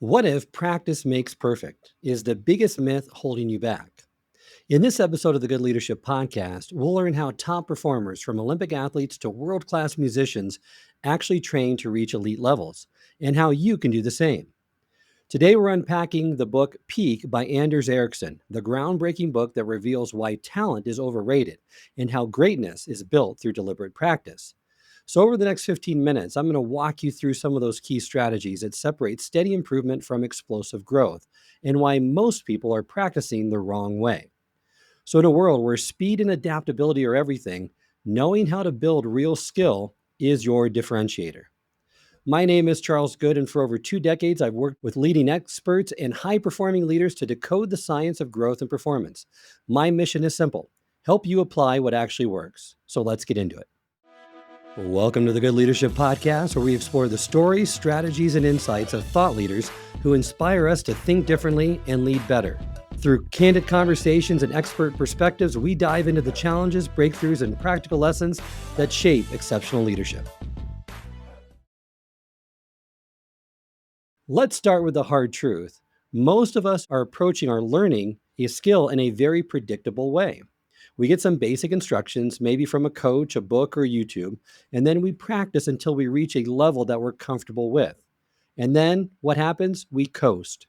What if practice makes perfect is the biggest myth holding you back? In this episode of the Good Leadership Podcast, we'll learn how top performers from Olympic athletes to world class musicians actually train to reach elite levels and how you can do the same. Today, we're unpacking the book Peak by Anders Ericsson, the groundbreaking book that reveals why talent is overrated and how greatness is built through deliberate practice. So, over the next 15 minutes, I'm going to walk you through some of those key strategies that separate steady improvement from explosive growth and why most people are practicing the wrong way. So, in a world where speed and adaptability are everything, knowing how to build real skill is your differentiator. My name is Charles Good, and for over 2 decades, I've worked with leading experts and high performing leaders to decode the science of growth and performance. My mission is simple: help you apply what actually works. So, let's get into it. Welcome to the Good Leadership Podcast, where we explore the stories, strategies, and insights of thought leaders who inspire us to think differently and lead better. Through candid conversations and expert perspectives, we dive into the challenges, breakthroughs, and practical lessons that shape exceptional leadership. Let's start with the hard truth. Most of us are approaching our learning a skill in a very predictable way. We get some basic instructions, maybe from a coach, a book, or YouTube, and then we practice until we reach a level that we're comfortable with. And then what happens? We coast.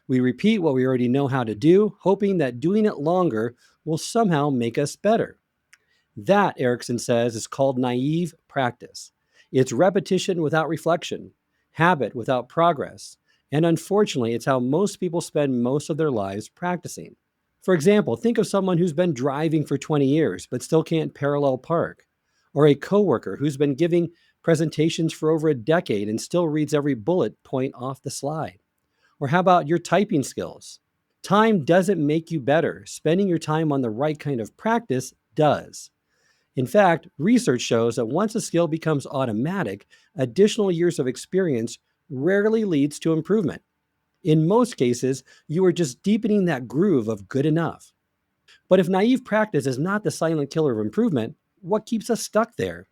We repeat what we already know how to do, hoping that doing it longer will somehow make us better. That, Ericsson says, is called naive practice. It's repetition without reflection, habit without progress, and unfortunately, it's how most people spend most of their lives practicing. For example, think of someone who's been driving for 20 years but still can't parallel park, or a coworker who's been giving presentations for over a decade and still reads every bullet point off the slide. Or how about your typing skills? Time doesn't make you better. Spending your time on the right kind of practice does. In fact, research shows that once a skill becomes automatic, additional years of experience rarely leads to improvement. In most cases, you are just deepening that groove of good enough. But if naive practice is not the silent killer of improvement, what keeps us stuck there?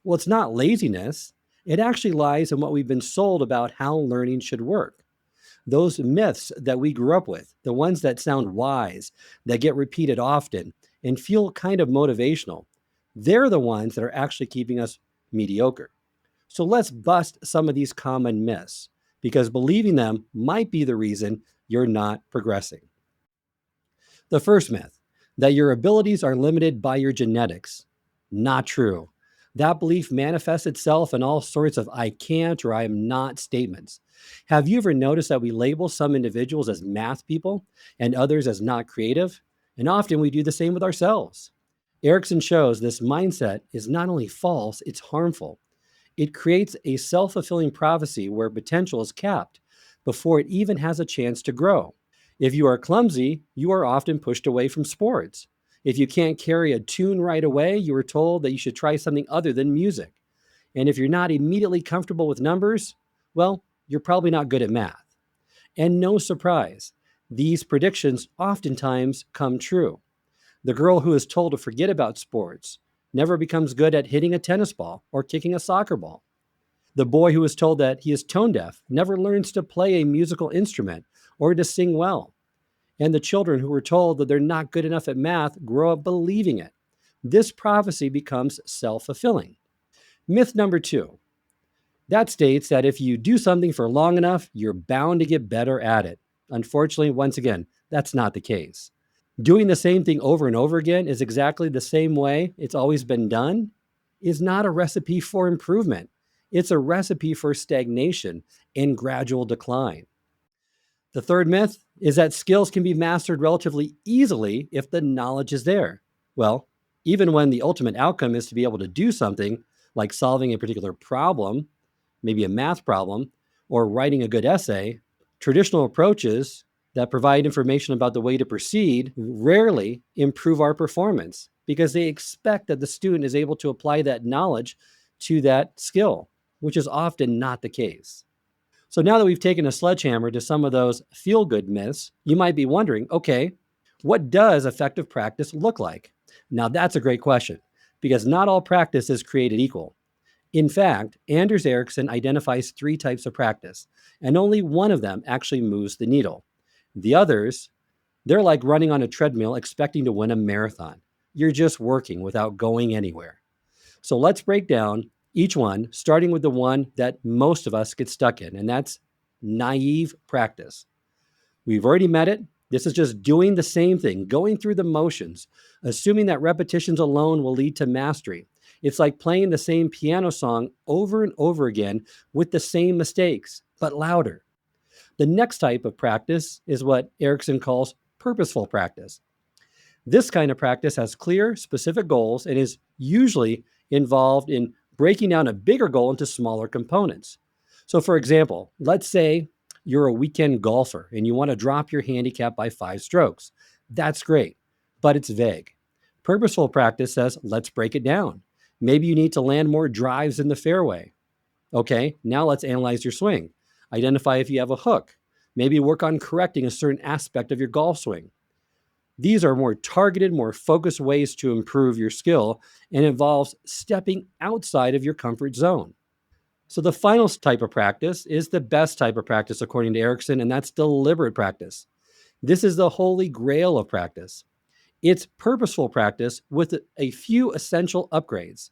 Well, it's not laziness. It actually lies in what we've been sold about how learning should work. Those myths that we grew up with, the ones that sound wise, that get repeated often, and feel kind of motivational, they're the ones that are actually keeping us mediocre. So let's bust some of these common myths, because believing them might be the reason you're not progressing. The first myth, that your abilities are limited by your genetics. Not true. That belief manifests itself in all sorts of I can't or I am not statements. Have you ever noticed that we label some individuals as math people and others as not creative? And often we do the same with ourselves. Ericsson shows this mindset is not only false, it's harmful. It creates a self fulfilling prophecy where potential is capped before it even has a chance to grow. If you are clumsy, you are often pushed away from sports. If you can't carry a tune right away, you are told that you should try something other than music. And if you're not immediately comfortable with numbers, well, you're probably not good at math. And no surprise, these predictions oftentimes come true. The girl who is told to forget about sports never becomes good at hitting a tennis ball or kicking a soccer ball. The boy who is told that he is tone deaf never learns to play a musical instrument or to sing well. And the children who were told that they're not good enough at math grow up believing it. This prophecy becomes self-fulfilling. Myth number 2. That states that if you do something for long enough, you're bound to get better at it. Unfortunately, once again, that's not the case. Doing the same thing over and over again is exactly the same way it's always been done is not a recipe for improvement. It's a recipe for stagnation and gradual decline. The third myth is that skills can be mastered relatively easily if the knowledge is there. Well, even when the ultimate outcome is to be able to do something like solving a particular problem, maybe a math problem, or writing a good essay, traditional approaches that provide information about the way to proceed rarely improve our performance because they expect that the student is able to apply that knowledge to that skill, which is often not the case. So now that we've taken a sledgehammer to some of those feel-good myths, you might be wondering, okay, what does effective practice look like? Now that's a great question because not all practice is created equal. In fact, Anders Ericsson identifies three types of practice, and only one of them actually moves the needle. The others, they're like running on a treadmill expecting to win a marathon. You're just working without going anywhere. So let's break down each one, starting with the one that most of us get stuck in, and that's naive practice. We've already met it. This is just doing the same thing, going through the motions, assuming that repetitions alone will lead to mastery. It's like playing the same piano song over and over again with the same mistakes, but louder. The next type of practice is what Erickson calls purposeful practice. This kind of practice has clear, specific goals and is usually involved in breaking down a bigger goal into smaller components. So, for example, let's say you're a weekend golfer and you want to drop your handicap by 5 strokes. That's great, but it's vague. Purposeful practice says, let's break it down. Maybe you need to land more drives in the fairway. Okay, now let's analyze your swing. Identify if you have a hook. Maybe work on correcting a certain aspect of your golf swing. These are more targeted, more focused ways to improve your skill and involves stepping outside of your comfort zone. So the final type of practice is the best type of practice according to Erickson, and that's deliberate practice. This is the holy grail of practice. It's purposeful practice with a few essential upgrades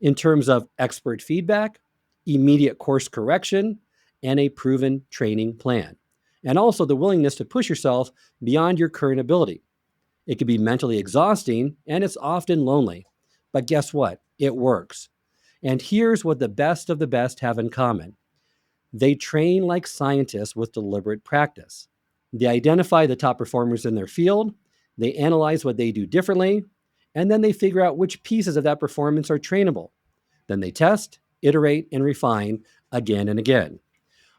in terms of expert feedback, immediate course correction, and a proven training plan. And also the willingness to push yourself beyond your current ability. It can be mentally exhausting and it's often lonely. But guess what? It works. And here's what the best of the best have in common. They train like scientists with deliberate practice. They identify the top performers in their field, they analyze what they do differently, and then they figure out which pieces of that performance are trainable. Then they test, iterate, and refine again and again.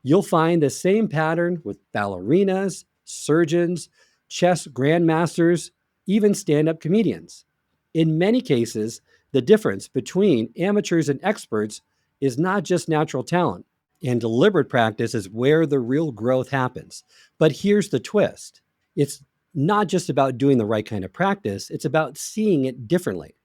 You'll find the same pattern with ballerinas, surgeons, chess grandmasters, even stand-up comedians. In many cases, the difference between amateurs and experts is not just natural talent, and deliberate practice is where the real growth happens. But here's the twist. It's not just about doing the right kind of practice, it's about seeing it differently.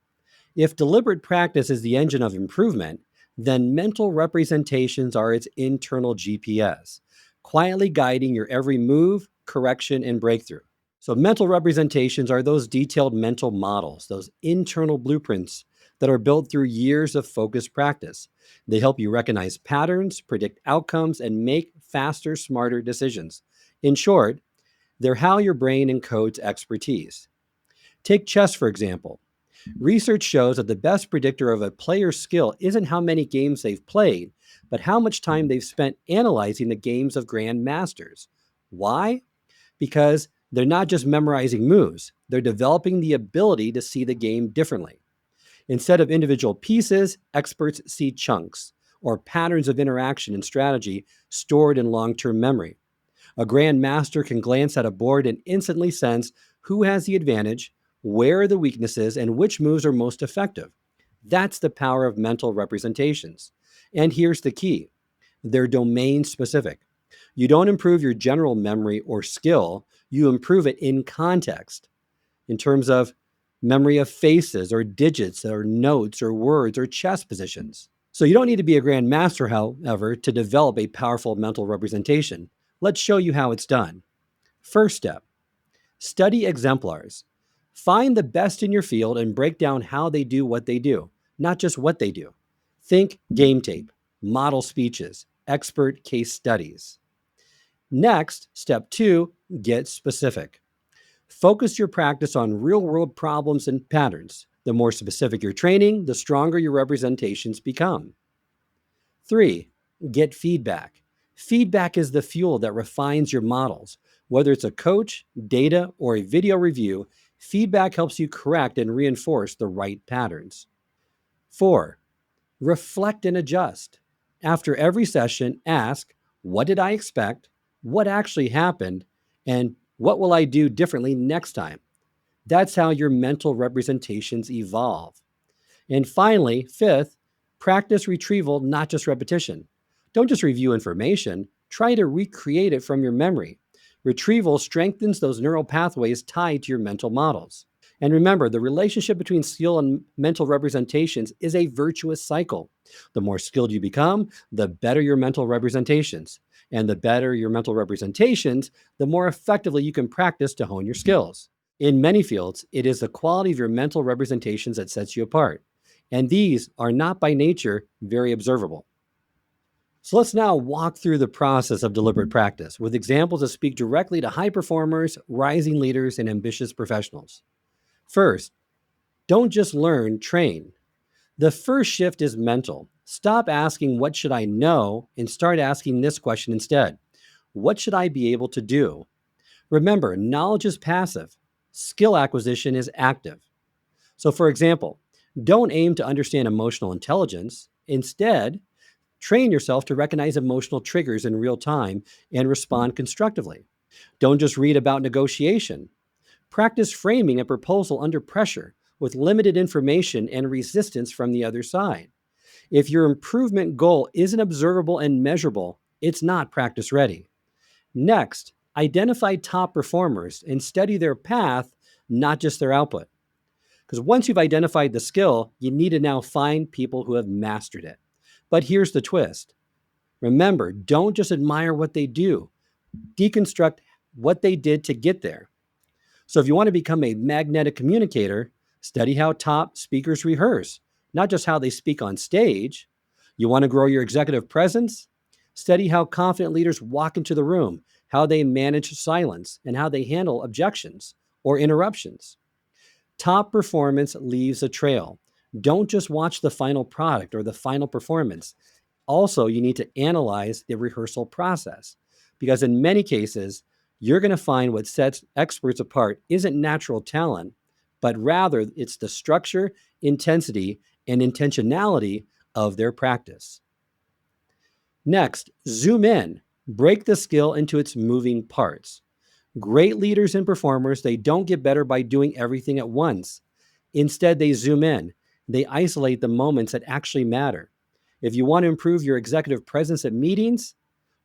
If deliberate practice is the engine of improvement, then mental representations are its internal GPS, quietly guiding your every move, correction, and breakthrough. So mental representations are those detailed mental models, those internal blueprints that are built through years of focused practice. They help you recognize patterns, predict outcomes, and make faster, smarter decisions. In short, they're how your brain encodes expertise. Take chess, for example. Research shows that the best predictor of a player's skill isn't how many games they've played, but how much time they've spent analyzing the games of grandmasters. Why? Because they're not just memorizing moves, they're developing the ability to see the game differently. Instead of individual pieces, experts see chunks or patterns of interaction and strategy stored in long-term memory. A grandmaster can glance at a board and instantly sense who has the advantage, where are the weaknesses, and which moves are most effective. That's the power of mental representations. And here's the key. They're domain specific. You don't improve your general memory or skill, you improve it in context, in terms of memory of faces or digits or notes or words or chess positions. So you don't need to be a grandmaster, however, to develop a powerful mental representation. Let's show you how it's done. First step, study exemplars. Find the best in your field and break down how they do what they do, not just what they do. Think game tape, model speeches, expert case studies. Next, step 2, get specific. Focus your practice on real-world problems and patterns. The more specific your training, the stronger your representations become. 3, get feedback. Feedback is the fuel that refines your models. Whether it's a coach, data, or a video review, feedback helps you correct and reinforce the right patterns. 4, reflect and adjust. After every session, ask, what did I expect? What actually happened? And what will I do differently next time? That's how your mental representations evolve. And finally, 5th, practice retrieval, not just repetition. Don't just review information, try to recreate it from your memory. Retrieval strengthens those neural pathways tied to your mental models. And remember, the relationship between skill and mental representations is a virtuous cycle. The more skilled you become, the better your mental representations. And the better your mental representations, the more effectively you can practice to hone your skills. In many fields, it is the quality of your mental representations that sets you apart. And these are not by nature very observable. So let's now walk through the process of deliberate practice with examples that speak directly to high performers, rising leaders, and ambitious professionals. First, don't just learn, train. The first shift is mental. Stop asking, what should I know? And start asking this question instead: what should I be able to do? Remember, knowledge is passive, skill acquisition is active. So, for example, don't aim to understand emotional intelligence. Instead, train yourself to recognize emotional triggers in real time and respond constructively. Don't just read about negotiation. Practice framing a proposal under pressure with limited information and resistance from the other side. If your improvement goal isn't observable and measurable, it's not practice ready. Next, identify top performers and study their path, not just their output. Because once you've identified the skill, you need to now find people who have mastered it. But here's the twist. Remember, don't just admire what they do, deconstruct what they did to get there. So if you want to become a magnetic communicator, study how top speakers rehearse, not just how they speak on stage. You want to grow your executive presence? Study how confident leaders walk into the room, how they manage silence, and how they handle objections or interruptions. Top performance leaves a trail. Don't just watch the final product or the final performance. Also, you need to analyze the rehearsal process because in many cases, you're going to find what sets experts apart isn't natural talent, but rather it's the structure, intensity, and intentionality of their practice. Next, zoom in. Break the skill into its moving parts. Great leaders and performers, they don't get better by doing everything at once. Instead, they zoom in. They isolate the moments that actually matter. If you want to improve your executive presence at meetings,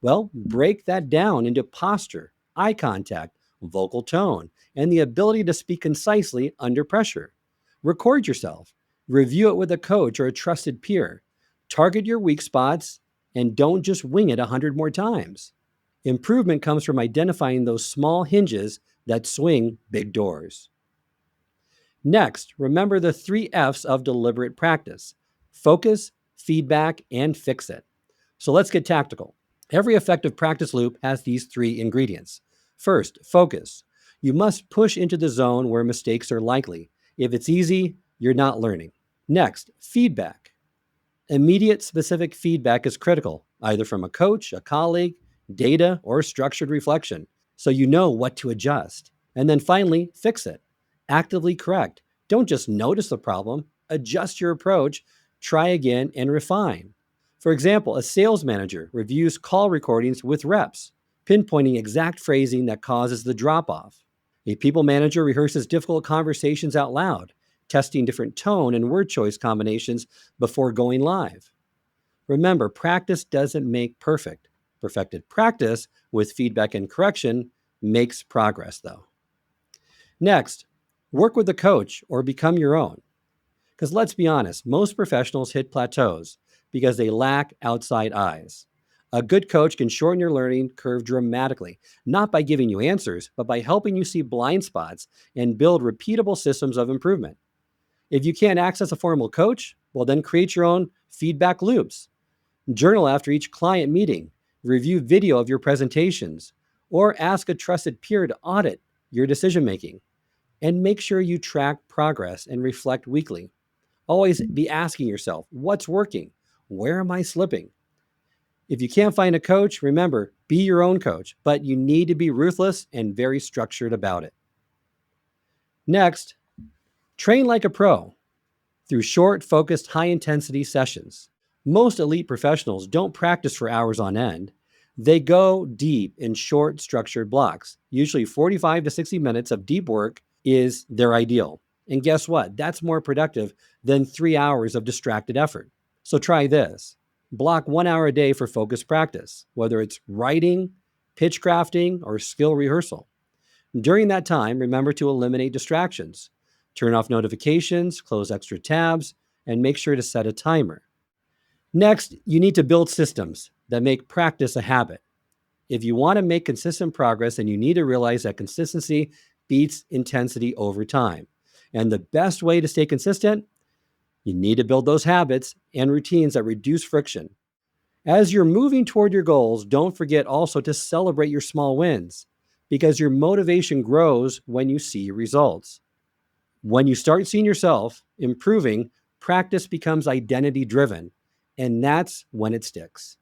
well, break that down into posture, eye contact, vocal tone, and the ability to speak concisely under pressure. Record yourself. Review it with a coach or a trusted peer. Target your weak spots and don't just wing it 100 more times. Improvement comes from identifying those small hinges that swing big doors. Next, remember the 3 F's of deliberate practice: focus, feedback, and fix it. So let's get tactical. Every effective practice loop has these 3 ingredients. First, focus. You must push into the zone where mistakes are likely. If it's easy, you're not learning. Next, feedback. Immediate specific feedback is critical, either from a coach, a colleague, data, or structured reflection, so you know what to adjust. And then finally, fix it. Actively correct. Don't just notice the problem, adjust your approach, try again, and refine. For example, a sales manager reviews call recordings with reps, pinpointing exact phrasing that causes the drop off. A people manager rehearses difficult conversations out loud, testing different tone and word choice combinations before going live. Remember, practice doesn't make perfect. Perfected practice with feedback and correction makes progress, though. Next, work with a coach or become your own. Because let's be honest, most professionals hit plateaus because they lack outside eyes. A good coach can shorten your learning curve dramatically, not by giving you answers, but by helping you see blind spots and build repeatable systems of improvement. If you can't access a formal coach, well, then create your own feedback loops. Journal after each client meeting, review video of your presentations, or ask a trusted peer to audit your decision making. And make sure you track progress and reflect weekly. Always be asking yourself, what's working? Where am I slipping? If you can't find a coach, remember, be your own coach, but you need to be ruthless and very structured about it. Next, train like a pro through short, focused, high-intensity sessions. Most elite professionals don't practice for hours on end. They go deep in short, structured blocks. Usually 45 to 60 minutes of deep work is their ideal. And guess what? That's more productive than 3 hours of distracted effort. So try this. Block 1 hour a day for focused practice, whether it's writing, pitch crafting, or skill rehearsal. During that time, remember to eliminate distractions. Turn off notifications, close extra tabs, and make sure to set a timer. Next, you need to build systems that make practice a habit. If you want to make consistent progress, then you need to realize that consistency beats intensity over time. And the best way to stay consistent, you need to build those habits and routines that reduce friction. As you're moving toward your goals, don't forget also to celebrate your small wins because your motivation grows when you see results. When you start seeing yourself improving, practice becomes identity driven, and that's when it sticks.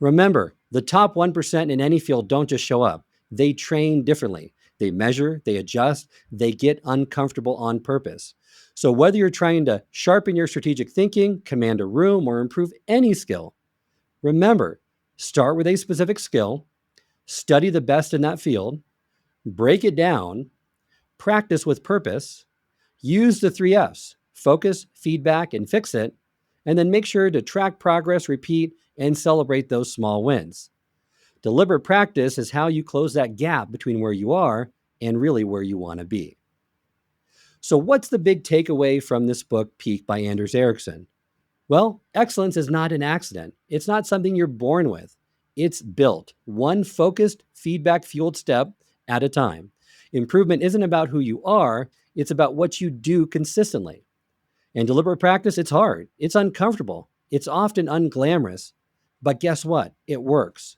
Remember, the top 1% in any field don't just show up. They train differently. They measure, they adjust, they get uncomfortable on purpose. So whether you're trying to sharpen your strategic thinking, command a room, or improve any skill, remember, start with a specific skill, study the best in that field, break it down, practice with purpose, use the 3 Fs: focus, feedback, and fix it, and then make sure to track progress, repeat, and celebrate those small wins. Deliberate practice is how you close that gap between where you are and really where you want to be. So, what's the big takeaway from this book, Peak by Anders Ericsson? Well, excellence is not an accident. It's not something you're born with. It's built, one focused, feedback fueled step at a time. Improvement isn't about who you are, it's about what you do consistently. And deliberate practice, it's hard, it's uncomfortable, it's often unglamorous. But guess what? It works.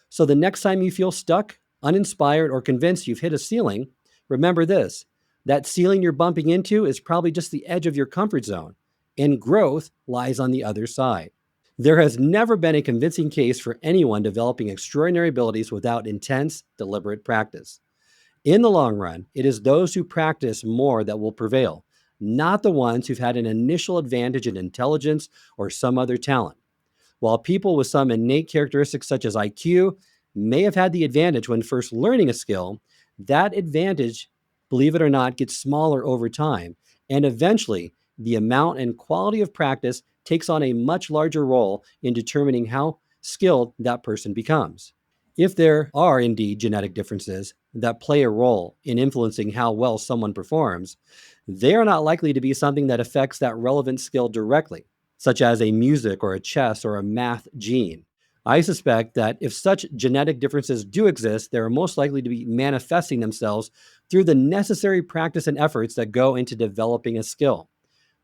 So the next time you feel stuck, uninspired, or convinced you've hit a ceiling, remember this: that ceiling you're bumping into is probably just the edge of your comfort zone, and growth lies on the other side. There has never been a convincing case for anyone developing extraordinary abilities without intense, deliberate practice. In the long run, it is those who practice more that will prevail, not the ones who've had an initial advantage in intelligence or some other talent. While people with some innate characteristics such as IQ may have had the advantage when first learning a skill, that advantage, believe it or not, gets smaller over time. And eventually, the amount and quality of practice takes on a much larger role in determining how skilled that person becomes. If there are indeed genetic differences that play a role in influencing how well someone performs, they are not likely to be something that affects that relevant skill directly, such as a music or a chess or a math gene. I suspect that if such genetic differences do exist, they are most likely to be manifesting themselves through the necessary practice and efforts that go into developing a skill.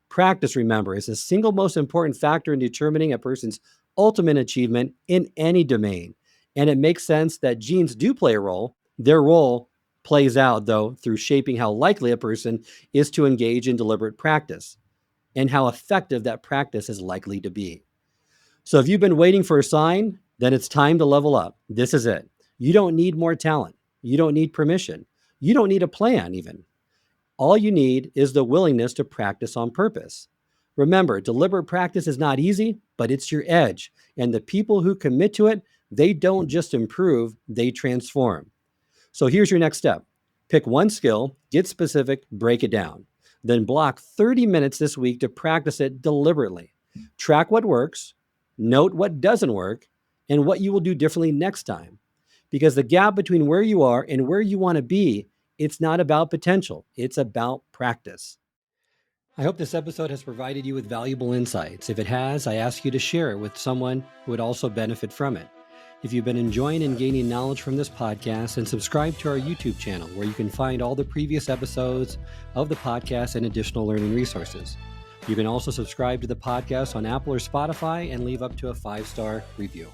Practice, remember, is the single most important factor in determining a person's ultimate achievement in any domain. And it makes sense that genes do play a role. Their role plays out, though, through shaping how likely a person is to engage in deliberate practice and how effective that practice is likely to be. So if you've been waiting for a sign, then it's time to level up. This is it. You don't need more talent. You don't need permission. You don't need a plan, even. All you need is the willingness to practice on purpose. Remember, deliberate practice is not easy, but it's your edge. And the people who commit to it, they don't just improve, they transform. So here's your next step. Pick one skill, get specific, break it down. Then block 30 minutes this week to practice it deliberately. Track what works, note what doesn't work, and what you will do differently next time. Because the gap between where you are and where you want to be, it's not about potential, it's about practice. I hope this episode has provided you with valuable insights. If it has, I ask you to share it with someone who would also benefit from it. If you've been enjoying and gaining knowledge from this podcast, then subscribe to our YouTube channel where you can find all the previous episodes of the podcast and additional learning resources. You can also subscribe to the podcast on Apple or Spotify and leave up to a 5-star review.